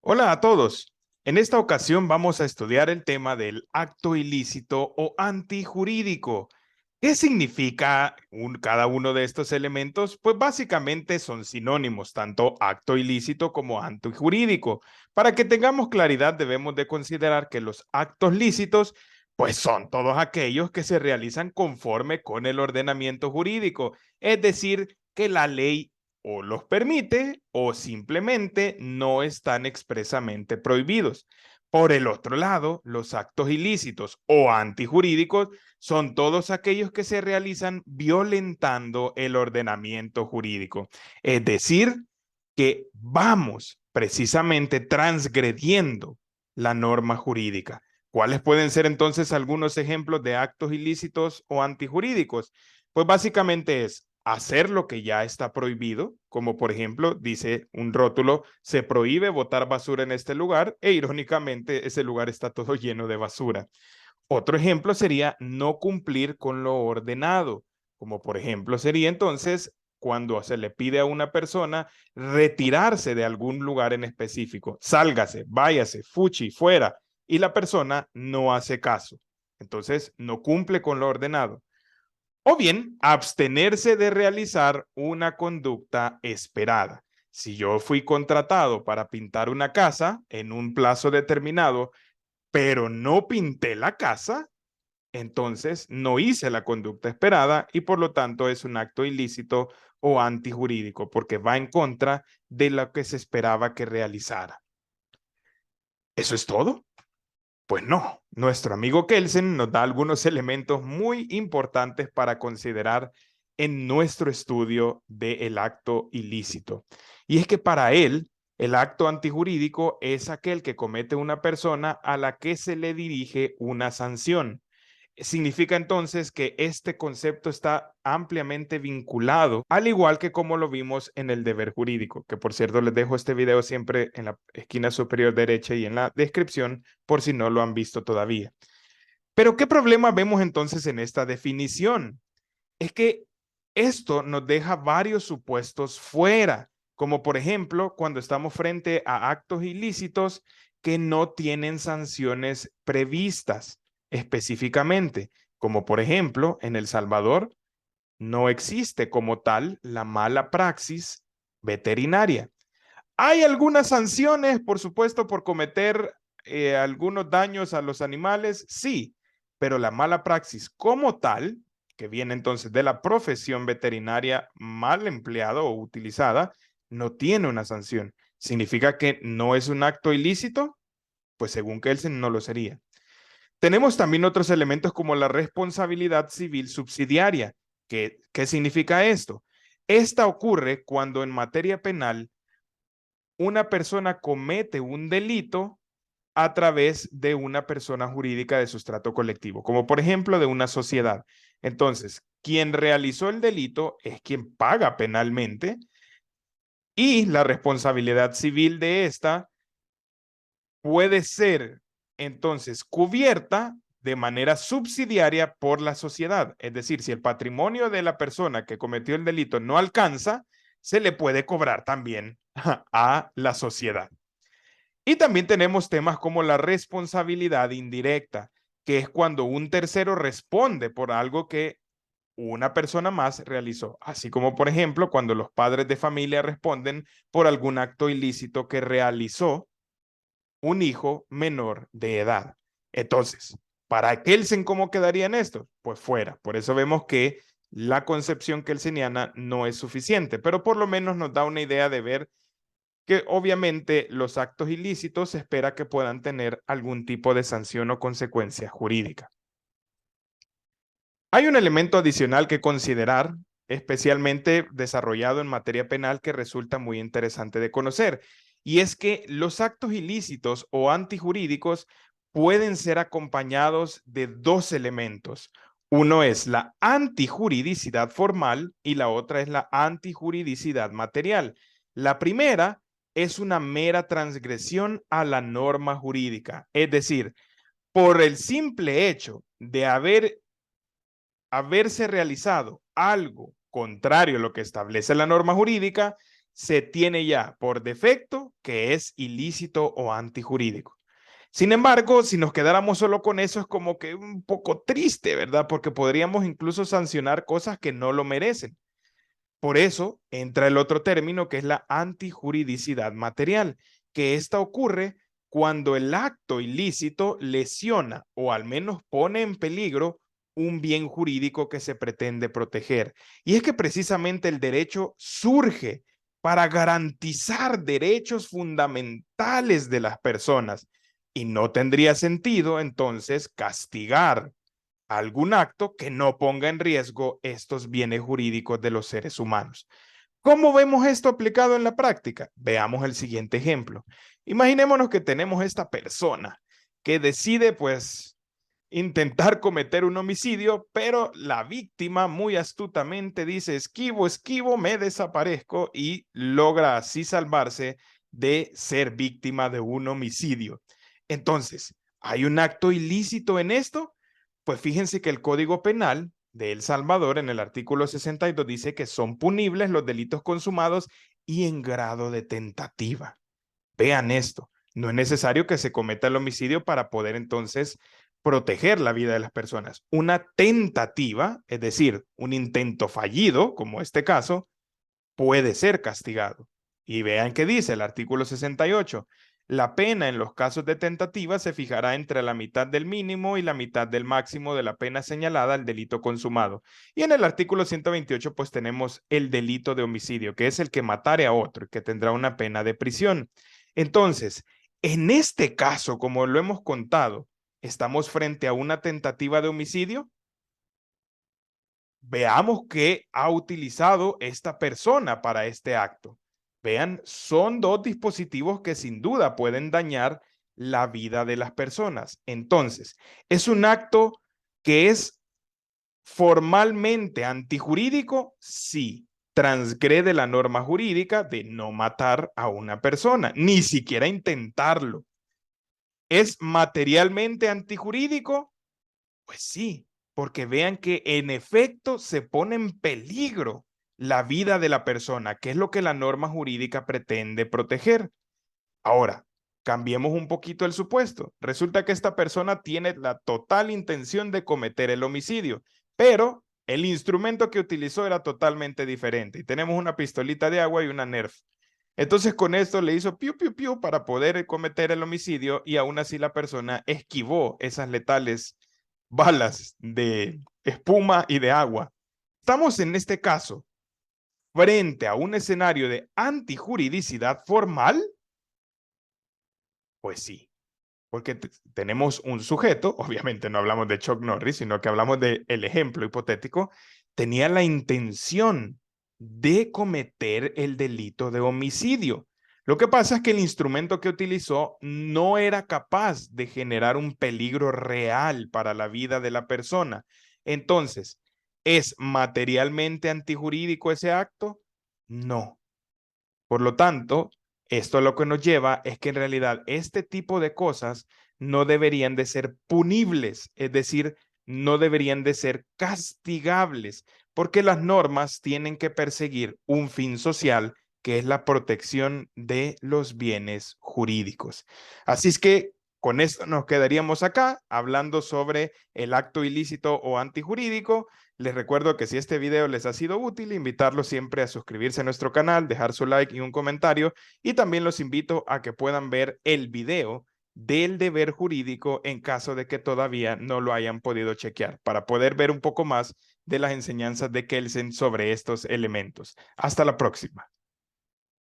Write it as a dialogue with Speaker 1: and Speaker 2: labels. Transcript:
Speaker 1: Hola a todos. En esta ocasión vamos a estudiar el tema del acto ilícito o antijurídico. ¿Qué significa cada uno de estos elementos? Pues básicamente son sinónimos, tanto acto ilícito como antijurídico. Para que tengamos claridad, debemos de considerar que los actos lícitos pues son todos aquellos que se realizan conforme con el ordenamiento jurídico, es decir, que la ley o los permite o simplemente no están expresamente prohibidos. Por el otro lado, los actos ilícitos o antijurídicos son todos aquellos que se realizan violentando el ordenamiento jurídico. Es decir, que vamos precisamente transgrediendo la norma jurídica. ¿Cuáles pueden ser entonces algunos ejemplos de actos ilícitos o antijurídicos? Pues básicamente es hacer lo que ya está prohibido, como por ejemplo dice un rótulo, se prohíbe botar basura en este lugar e irónicamente ese lugar está todo lleno de basura. Otro ejemplo sería no cumplir con lo ordenado, como por ejemplo sería entonces cuando se le pide a una persona retirarse de algún lugar en específico, sálgase, váyase, fuchi, fuera, y la persona no hace caso. Entonces no cumple con lo ordenado. O bien, abstenerse de realizar una conducta esperada. Si yo fui contratado para pintar una casa en un plazo determinado, pero no pinté la casa, entonces no hice la conducta esperada y por lo tanto es un acto ilícito o antijurídico porque va en contra de lo que se esperaba que realizara. ¿Eso es todo? Pues no, nuestro amigo Kelsen nos da algunos elementos muy importantes para considerar en nuestro estudio del acto ilícito. Y es que para él, el acto antijurídico es aquel que comete una persona a la que se le dirige una sanción. Significa entonces que este concepto está ampliamente vinculado, al igual que como lo vimos en el deber jurídico, que por cierto les dejo este video siempre en la esquina superior derecha y en la descripción por si no lo han visto todavía. Pero ¿qué problema vemos entonces en esta definición? Es que esto nos deja varios supuestos fuera, como por ejemplo cuando estamos frente a actos ilícitos que no tienen sanciones previstas específicamente, como por ejemplo en El Salvador no existe como tal la mala praxis veterinaria. Hay algunas sanciones, por supuesto, por cometer algunos daños a los animales, sí, pero la mala praxis como tal, que viene entonces de la profesión veterinaria mal empleada o utilizada, no tiene una sanción. ¿Significa que no es un acto ilícito? Pues según Kelsen no lo sería. Tenemos también otros elementos como la responsabilidad civil subsidiaria. ¿Qué significa esto? Esta ocurre cuando en materia penal una persona comete un delito a través de una persona jurídica de sustrato colectivo, como por ejemplo de una sociedad. Entonces, quien realizó el delito es quien paga penalmente y la responsabilidad civil de esta puede ser entonces cubierta de manera subsidiaria por la sociedad. Es decir, si el patrimonio de la persona que cometió el delito no alcanza, se le puede cobrar también a la sociedad. Y también tenemos temas como la responsabilidad indirecta, que es cuando un tercero responde por algo que una persona más realizó, así como por ejemplo cuando los padres de familia responden por algún acto ilícito que realizó un hijo menor de edad. Entonces, ¿para Kelsen cómo quedarían estos? Pues fuera. Por eso vemos que la concepción kelseniana no es suficiente, pero por lo menos nos da una idea de ver que obviamente los actos ilícitos se espera que puedan tener algún tipo de sanción o consecuencia jurídica. Hay un elemento adicional que considerar, especialmente desarrollado en materia penal, que resulta muy interesante de conocer, y es que los actos ilícitos o antijurídicos pueden ser acompañados de dos elementos. Uno es la antijuridicidad formal y la otra es la antijuridicidad material. La primera es una mera transgresión a la norma jurídica, es decir, por el simple hecho de haberse realizado algo contrario a lo que establece la norma jurídica, se tiene ya por defecto que es ilícito o antijurídico. Sin embargo, si nos quedáramos solo con eso es como que un poco triste, ¿verdad? Porque podríamos incluso sancionar cosas que no lo merecen. Por eso entra el otro término que es la antijuridicidad material, que esta ocurre cuando el acto ilícito lesiona o al menos pone en peligro un bien jurídico que se pretende proteger. Y es que precisamente el derecho surge para garantizar derechos fundamentales de las personas y no tendría sentido entonces castigar algún acto que no ponga en riesgo estos bienes jurídicos de los seres humanos. ¿Cómo vemos esto aplicado en la práctica? Veamos el siguiente ejemplo. Imaginémonos que tenemos esta persona que decide pues intentar cometer un homicidio, pero la víctima muy astutamente dice esquivo, esquivo, me desaparezco y logra así salvarse de ser víctima de un homicidio. Entonces, ¿hay un acto ilícito en esto? Pues fíjense que el Código Penal de El Salvador en el artículo 62 dice que son punibles los delitos consumados y en grado de tentativa. Vean esto, no es necesario que se cometa el homicidio para poder entonces proteger la vida de las personas. Una tentativa, es decir, un intento fallido, como este caso, puede ser castigado. Y vean qué dice el artículo 68. La pena en los casos de tentativa se fijará entre la mitad del mínimo y la mitad del máximo de la pena señalada al delito consumado. Y en el artículo 128 pues tenemos el delito de homicidio, que es el que matare a otro y que tendrá una pena de prisión. Entonces, en este caso, como lo hemos contado, ¿estamos frente a una tentativa de homicidio? Veamos qué ha utilizado esta persona para este acto. Vean, son dos dispositivos que sin duda pueden dañar la vida de las personas. Entonces, ¿es un acto que es formalmente antijurídico? Sí, transgrede la norma jurídica de no matar a una persona, ni siquiera intentarlo. ¿Es materialmente antijurídico? Pues sí, porque vean que en efecto se pone en peligro la vida de la persona, que es lo que la norma jurídica pretende proteger. Ahora, cambiemos un poquito el supuesto. Resulta que esta persona tiene la total intención de cometer el homicidio, pero el instrumento que utilizó era totalmente diferente. Y tenemos una pistolita de agua y una Nerf. Entonces con esto le hizo piu, piu, piu para poder cometer el homicidio y aún así la persona esquivó esas letales balas de espuma y de agua. Estamos en este caso frente a un escenario de antijuridicidad formal. Pues sí, porque tenemos un sujeto, obviamente no hablamos de Chuck Norris, sino que hablamos del ejemplo hipotético, tenía la intención de cometer el delito de homicidio. Lo que pasa es que el instrumento que utilizó no era capaz de generar un peligro real para la vida de la persona. Entonces, ¿es materialmente antijurídico ese acto? No. Por lo tanto, esto lo que nos lleva es que en realidad este tipo de cosas no deberían de ser punibles, es decir, no deberían de ser castigables, porque las normas tienen que perseguir un fin social que es la protección de los bienes jurídicos. Así es que con esto nos quedaríamos acá hablando sobre el acto ilícito o antijurídico. Les recuerdo que si este video les ha sido útil, invitarlos siempre a suscribirse a nuestro canal, dejar su like y un comentario, y también los invito a que puedan ver el video del deber jurídico en caso de que todavía no lo hayan podido chequear, para poder ver un poco más de las enseñanzas de Kelsen sobre estos elementos. Hasta la próxima.